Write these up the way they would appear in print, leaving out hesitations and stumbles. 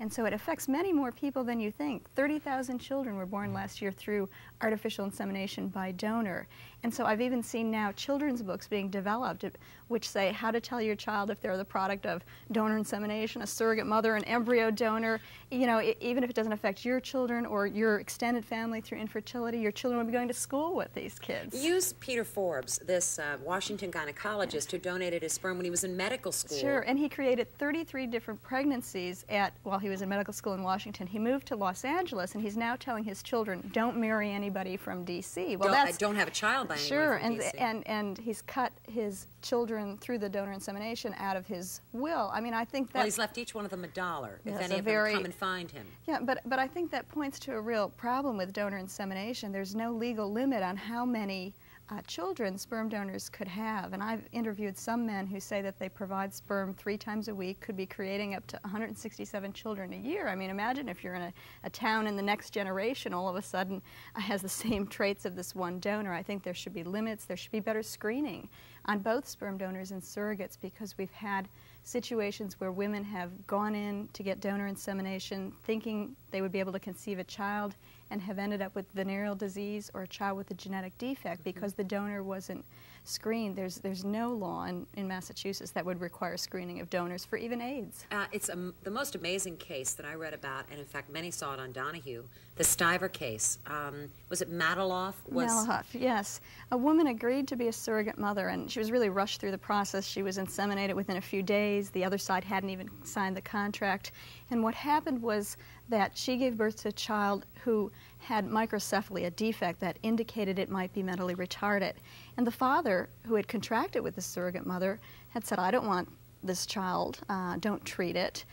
And so it affects many more people than you think. 30,000 children were born last year through artificial insemination by donor. And so I've even seen now children's books being developed which say how to tell your child if they're the product of donor insemination, a surrogate mother, an embryo donor. You know, even if it doesn't affect your children or your extended family through infertility, your children will be going to school with these kids. Use Peter Forbes, this Washington gynecologist who donated his sperm when he was in medical school. Sure, and he created 33 different pregnancies while he was in medical school in Washington. He moved to Los Angeles, and he's now telling his children, don't marry anybody from D.C. Well, I don't have a child by anyone from D.C. and he's cut his children through the donor insemination out of his will. I mean, I think that... Well, he's left each one of them $1 if yes, any of them come and find him. Yeah, but I think that points to a real problem with donor insemination. There's no legal limit on how many children sperm donors could have. And I've interviewed some men who say that they provide sperm 3 times a week, could be creating up to 167 children a year. I mean, imagine if you're in a town and the next generation all of a sudden has the same traits of this one donor. I think there should be limits. There should be better screening on both sperm donors and surrogates, because we've had situations where women have gone in to get donor insemination thinking they would be able to conceive a child and have ended up with venereal disease or a child with a genetic defect because the donor wasn't screened. There's no law in Massachusetts that would require screening of donors for even AIDS. It's the most amazing case that I read about, and in fact many saw it on Donahue, the Stiver case. Was it Mataloff? Mataloff, yes. A woman agreed to be a surrogate mother, and she was really rushed through the process. She was inseminated within a few days. The other side hadn't even signed the contract. And what happened was that she gave birth to a child who had microcephaly, a defect that indicated it might be mentally retarded. And the father, who had contracted with the surrogate mother, had said, I don't want this child, don't treat it.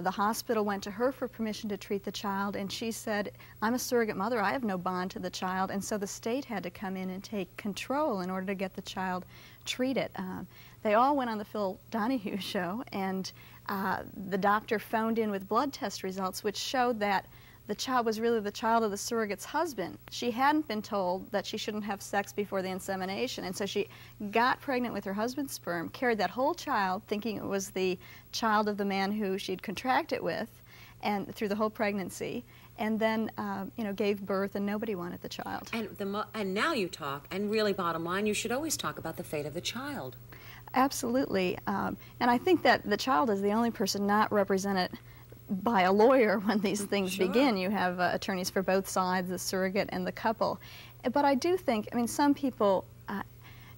The hospital went to her for permission to treat the child, and she said, I'm a surrogate mother, I have no bond to the child, and so the state had to come in and take control in order to get the child treated. They all went on the Phil Donahue show, and the doctor phoned in with blood test results which showed that the child was really the child of the surrogate's husband. She hadn't been told that she shouldn't have sex before the insemination, and so she got pregnant with her husband's sperm, carried that whole child thinking it was the child of the man who she'd contracted with, and through the whole pregnancy, and then you know, gave birth, and nobody wanted the child. And now you talk, and really bottom line, you should always talk about the fate of the child. Absolutely, and I think that the child is the only person not represented by a lawyer when these things begin. You have attorneys for both sides, the surrogate and the couple. But I do think, I mean, some people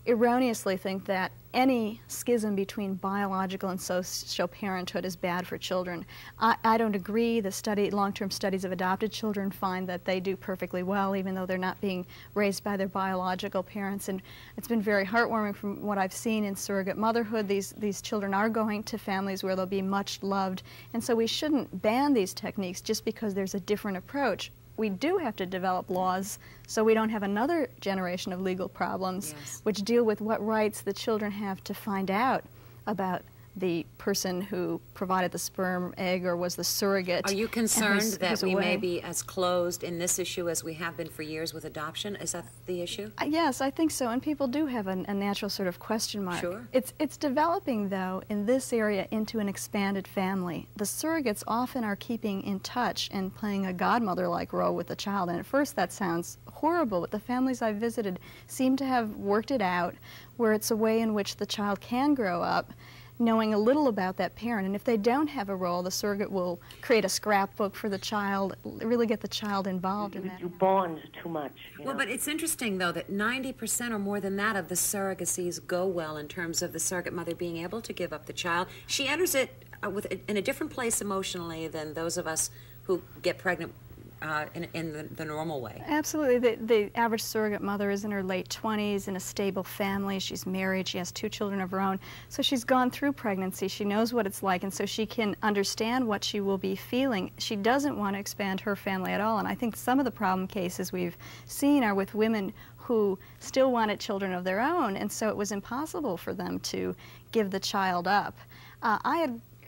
erroneously think that any schism between biological and social parenthood is bad for children. I don't agree. The long-term studies of adopted children find that they do perfectly well, even though they're not being raised by their biological parents. And it's been very heartwarming from what I've seen in surrogate motherhood. These children are going to families where they'll be much loved. And so we shouldn't ban these techniques just because there's a different approach. We do have to develop laws so we don't have another generation of legal problems which deal with what rights the children have to find out about the person who provided the sperm, egg, or was the surrogate. Are you concerned that we may be as closed in this issue as we have been for years with adoption? Is that the issue? Yes, I think so, and people do have a natural sort of question mark. Sure. It's developing, though, in this area into an expanded family. The surrogates often are keeping in touch and playing a godmother-like role with the child, and at first that sounds horrible, but the families I've visited seem to have worked it out where it's a way in which the child can grow up knowing a little about that parent. And if they don't have a role, the surrogate will create a scrapbook for the child, really get the child involved in that. You bond too much. Well, but it's interesting, though, that 90% or more than that of the surrogacies go well in terms of the surrogate mother being able to give up the child. She enters it in a different place emotionally than those of us who get pregnant in the normal way. Absolutely. The average surrogate mother is in her late 20s, in a stable family. She's married. She has 2 children of her own. So she's gone through pregnancy. She knows what it's like, and so she can understand what she will be feeling. She doesn't want to expand her family at all, and I think some of the problem cases we've seen are with women who still wanted children of their own, and so it was impossible for them to give the child up.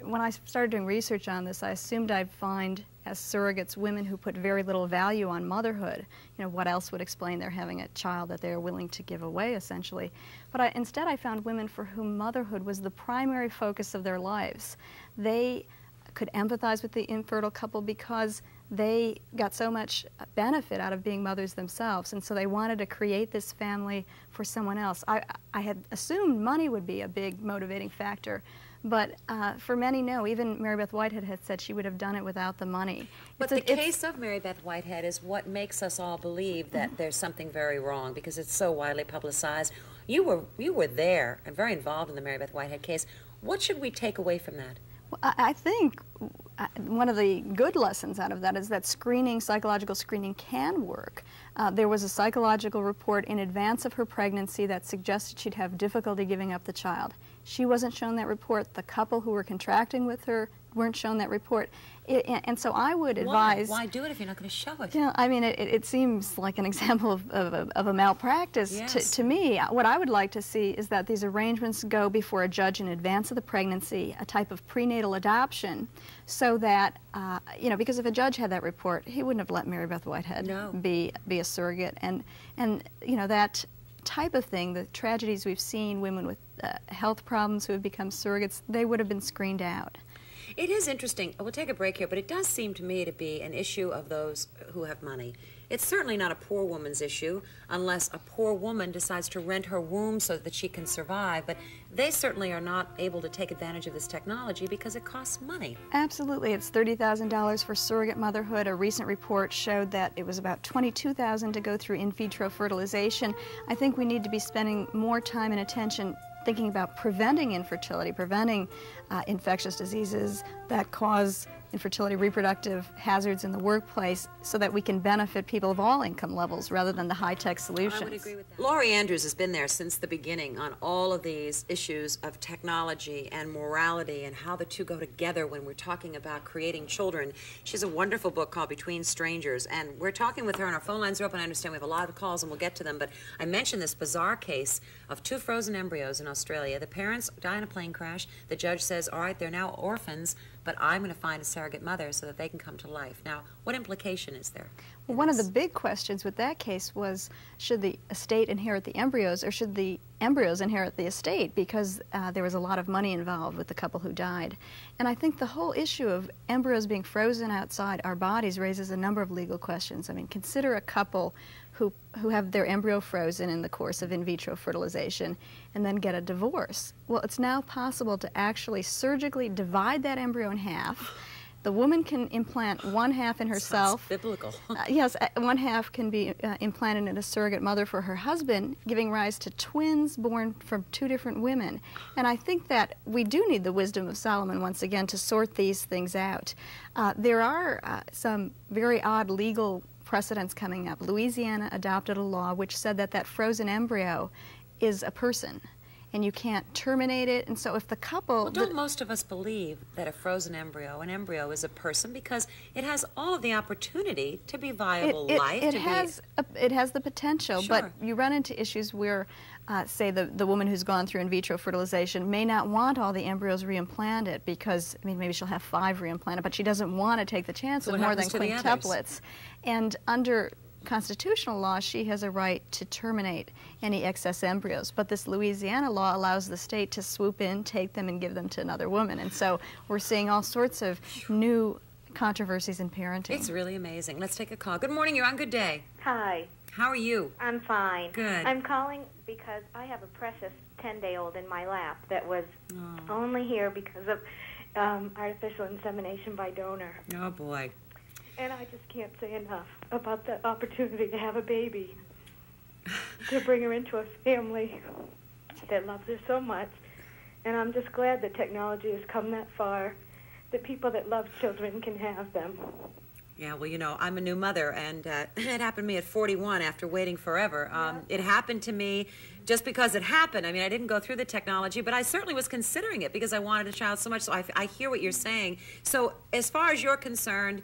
When I started doing research on this, I assumed I'd find as surrogates women who put very little value on motherhood. You know, what else would explain their having a child that they're willing to give away, essentially? But instead I found women for whom motherhood was the primary focus of their lives. They could empathize with the infertile couple because they got so much benefit out of being mothers themselves, and so they wanted to create this family for someone else. I had assumed money would be a big motivating factor, but for many, no. Even Mary Beth Whitehead had said she would have done it without the money. But the case of Mary Beth Whitehead is what makes us all believe that there's something very wrong, because it's so widely publicized. You were there and very involved in the Mary Beth Whitehead case. What should we take away from that? Well, I think one of the good lessons out of that is that screening, psychological screening, can work. There was a psychological report in advance of her pregnancy that suggested she'd have difficulty giving up the child. She wasn't shown that report. The couple who were contracting with her weren't shown that report. And so I would advise... Why do it if you're not going to show it? You know, I mean, it seems like an example of a malpractice to me. What I would like to see is that these arrangements go before a judge in advance of the pregnancy, a type of prenatal adoption, so that, you know, because if a judge had that report, he wouldn't have let Mary Beth Whitehead be a surrogate. And, you know, that type of thing, the tragedies we've seen, women with health problems who have become surrogates, they would have been screened out. It is interesting. We'll take a break here, but it does seem to me to be an issue of those who have money. It's certainly not a poor woman's issue unless a poor woman decides to rent her womb so that she can survive, but they certainly are not able to take advantage of this technology because it costs money. Absolutely. It's $30,000 for surrogate motherhood. A recent report showed that it was about $22,000 to go through in vitro fertilization. I think we need to be spending more time and attention thinking about preventing infertility, preventing infectious diseases that cause infertility, reproductive hazards in the workplace, so that we can benefit people of all income levels rather than the high-tech solutions. I would agree with that. Laurie Andrews has been there since the beginning on all of these issues of technology and morality and how the two go together when we're talking about creating children. She has a wonderful book called Between Strangers, and we're talking with her, and our phone lines are open. I understand we have a lot of calls, and we'll get to them, but I mentioned this bizarre case of 2 frozen embryos in Australia. The parents die in a plane crash. The judge says, all right, they're now orphans, but I'm going to find a surrogate mother so that they can come to life. Now, what implication is there? Well, one of the big questions with that case was, should the estate inherit the embryos, or should the embryos inherit the estate? Because there was a lot of money involved with the couple who died. And I think the whole issue of embryos being frozen outside our bodies raises a number of legal questions. I mean, consider a couple who have their embryo frozen in the course of in vitro fertilization and then get a divorce. Well, it's now possible to actually surgically divide that embryo in half. The woman can implant one half in herself. Sounds biblical. Yes, one half can be implanted in a surrogate mother for her husband, giving rise to twins born from 2 different women. And I think that we do need the wisdom of Solomon once again to sort these things out. There are some very odd legal precedents coming up. Louisiana adopted a law which said that that frozen embryo is a person, and you can't terminate it. And so if the couple... Well, don't most of us believe that a frozen embryo, an embryo, is a person because it has all of the opportunity to be viable life? It has the potential, Sure. but you run into issues where, say, the woman who's gone through in vitro fertilization may not want all the embryos reimplanted because, I mean, maybe she'll have 5 reimplanted, but she doesn't want to take the chance of more than quintuplets. And under constitutional law, she has a right to terminate any excess embryos. But this Louisiana law allows the state to swoop in, take them, and give them to another woman. And so we're seeing all sorts of new controversies in parenting. It's really amazing. Let's take a call. Good morning. You're on Good Day. Hi. How are you? I'm fine. Good. I'm calling because I have a precious 10-day-old in my lap that was only here because of artificial insemination by donor. Oh, boy. And I just can't say enough about the opportunity to have a baby, to bring her into a family that loves her so much. And I'm just glad that technology has come that far, that people that love children can have them. Yeah, well, you know, I'm a new mother, and it happened to me at 41 after waiting forever. It happened to me just because it happened. I mean, I didn't go through the technology, but I certainly was considering it because I wanted a child so much. So I hear what you're saying. So as far as you're concerned,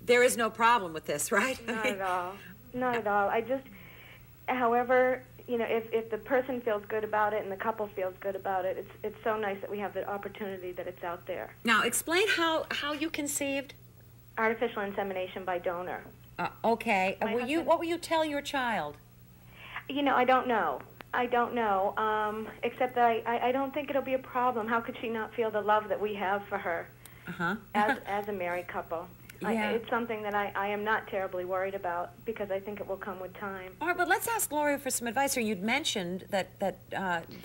there is no problem with this, right? Not at all. Not at all. I just, however, you know, if the person feels good about it and the couple feels good about it, it's so nice that we have the opportunity that it's out there. Now, explain how you conceived. Artificial insemination by donor. Okay. What will you tell your child? You know, I don't know. I don't know, except that I don't think it'll be a problem. How could she not feel the love that we have for her? as a married couple. Yeah. It's something that I am not terribly worried about because I think it will come with time. All right, but let's ask Lori for some advice. Or you'd mentioned that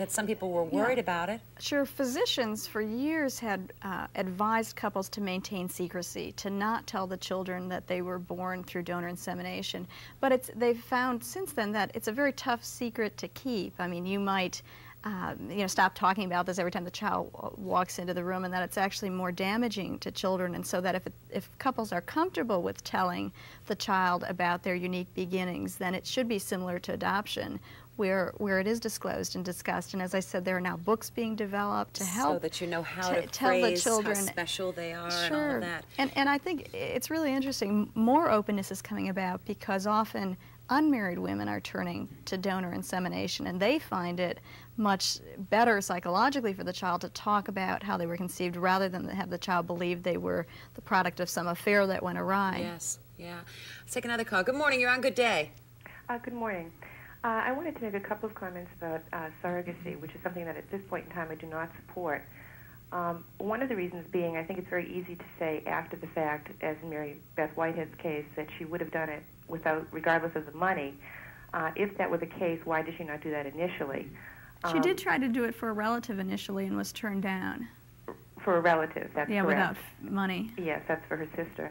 some people were worried about it. Sure, physicians for years had advised couples to maintain secrecy, to not tell the children that they were born through donor insemination. But they've found since then that it's a very tough secret to keep. I mean, you might stop talking about this every time the child walks into the room, and that it's actually more damaging to children. And so that if couples are comfortable with telling the child about their unique beginnings, then it should be similar to adoption, where it is disclosed and discussed. And as I said, there are now books being developed to help so that you know how to tell the children how special they are. Sure. And all of that. And I think it's really interesting. More openness is coming about because often unmarried women are turning to donor insemination, and they find it much better psychologically for the child to talk about how they were conceived rather than have the child believe they were the product of some affair that went awry. Yes, yeah. Let's take another call. Good morning. You're on Good Day. Good morning. I wanted to make a couple of comments about surrogacy, which is something that at this point in time I do not support. One of the reasons being I think it's very easy to say after the fact, as in Mary Beth Whitehead's case, that she would have done it regardless of the money. If that were the case, why did she not do that initially? She did try to do it for a relative initially and was turned down. For a relative, that's correct. Without money. Yes, that's for her sister.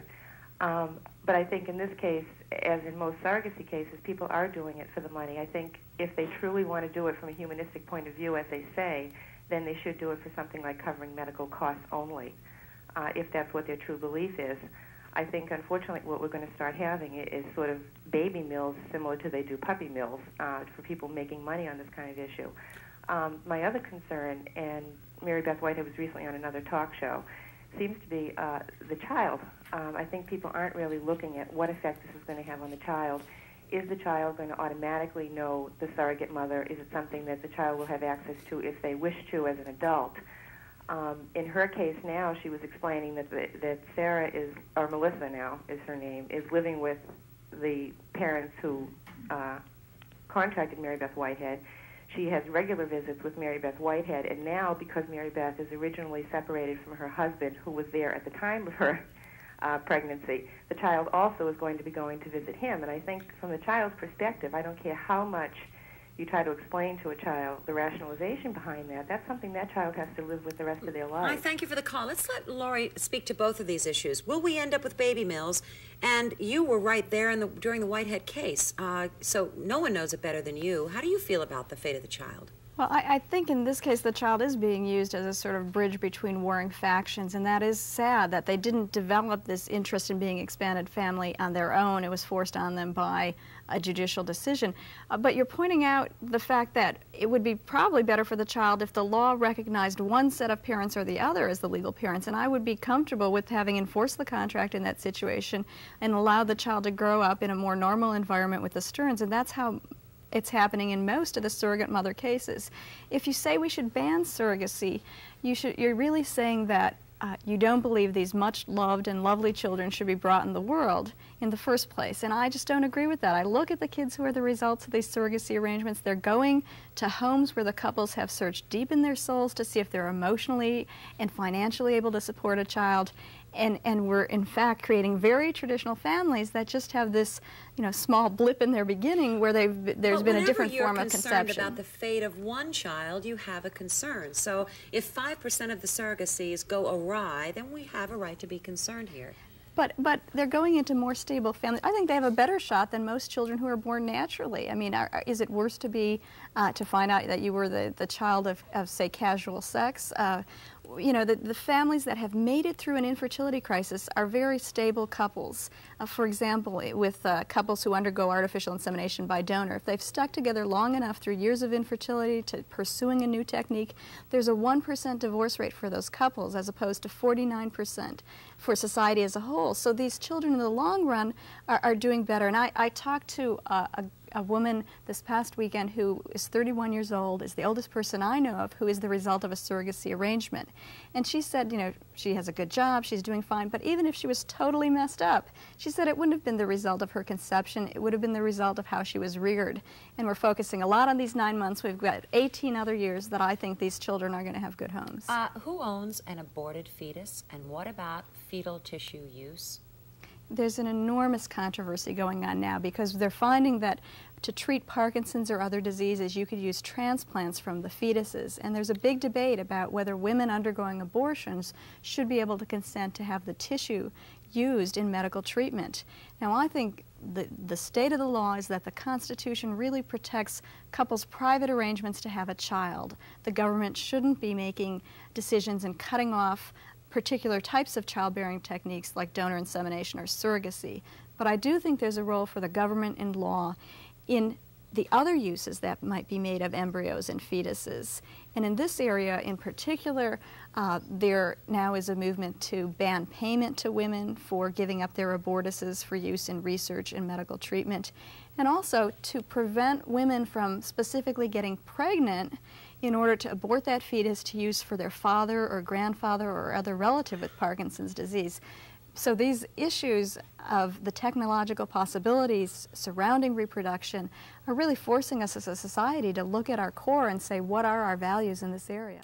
But I think in this case, as in most surrogacy cases, people are doing it for the money. I think if they truly want to do it from a humanistic point of view, as they say, then they should do it for something like covering medical costs only, if that's what their true belief is. I think, unfortunately, what we're going to start having is sort of baby mills similar to they do puppy mills for people making money on this kind of issue. My other concern, and Mary Beth Whitehead was recently on another talk show, seems to be the child. I think people aren't really looking at what effect this is going to have on the child. Is the child going to automatically know the surrogate mother? Is it something that the child will have access to if they wish to as an adult? In her case now, she was explaining that Sarah is, or Melissa now is her name, is living with the parents who contracted Mary Beth Whitehead. She has regular visits with Mary Beth Whitehead, and now, because Mary Beth is originally separated from her husband, who was there at the time of her pregnancy, the child also is going to be going to visit him. And I think from the child's perspective, I don't care how much you try to explain to a child the rationalization behind that, that's something that child has to live with the rest of their life. I thank you for the call. Let's let Lori speak to both of these issues. Will we end up with baby mills? And you were right there during the Whitehead case, so no one knows it better than you. How do you feel about the fate of the child? Well, I think in this case the child is being used as a sort of bridge between warring factions, and that is sad that they didn't develop this interest in being expanded family on their own. It was forced on them by a judicial decision. But you're pointing out the fact that it would be probably better for the child if the law recognized one set of parents or the other as the legal parents, and I would be comfortable with having enforced the contract in that situation and allow the child to grow up in a more normal environment with the Stearns, and that's how it's happening in most of the surrogate mother cases. If you say we should ban surrogacy, you're really saying that you don't believe these much loved and lovely children should be brought in the world in the first place. And I just don't agree with that. I look at the kids who are the results of these surrogacy arrangements. They're going to homes where the couples have searched deep in their souls to see if they're emotionally and financially able to support a child. And we're, in fact, creating very traditional families that just have this, small blip in their beginning where there's been a different form of conception. Whenever you're concerned about the fate of one child, you have a concern. So if 5% of the surrogacies go awry, then we have a right to be concerned here. But they're going into more stable families. I think they have a better shot than most children who are born naturally. I mean, is it worse to find out that you were the child of say, casual sex? The families that have made it through an infertility crisis are very stable couples. For example, with couples who undergo artificial insemination by donor, if they've stuck together long enough through years of infertility to pursuing a new technique, there's a 1% divorce rate for those couples as opposed to 49% for society as a whole. So these children in the long run are doing better. And I talked to a a woman this past weekend who is 31 years old, is the oldest person I know of who is the result of a surrogacy arrangement. And she said, you know, she has a good job, she's doing fine, but even if she was totally messed up, she said it wouldn't have been the result of her conception, it would have been the result of how she was reared. And we're focusing a lot on these 9 months. We've got 18 other years that I think these children are going to have good homes. Who owns an aborted fetus, and what about fetal tissue use? There's an enormous controversy going on now because they're finding that to treat Parkinson's or other diseases, you could use transplants from the fetuses. And there's a big debate about whether women undergoing abortions should be able to consent to have the tissue used in medical treatment. Now, I think the state of the law is that the Constitution really protects couples' private arrangements to have a child. The government shouldn't be making decisions and cutting off particular types of childbearing techniques like donor insemination or surrogacy. But I do think there's a role for the government and law in the other uses that might be made of embryos and fetuses. And in this area in particular, there now is a movement to ban payment to women for giving up their abortuses for use in research and medical treatment, and also to prevent women from specifically getting pregnant in order to abort that fetus to use for their father or grandfather or other relative with Parkinson's disease. So these issues of the technological possibilities surrounding reproduction are really forcing us as a society to look at our core and say, what are our values in this area?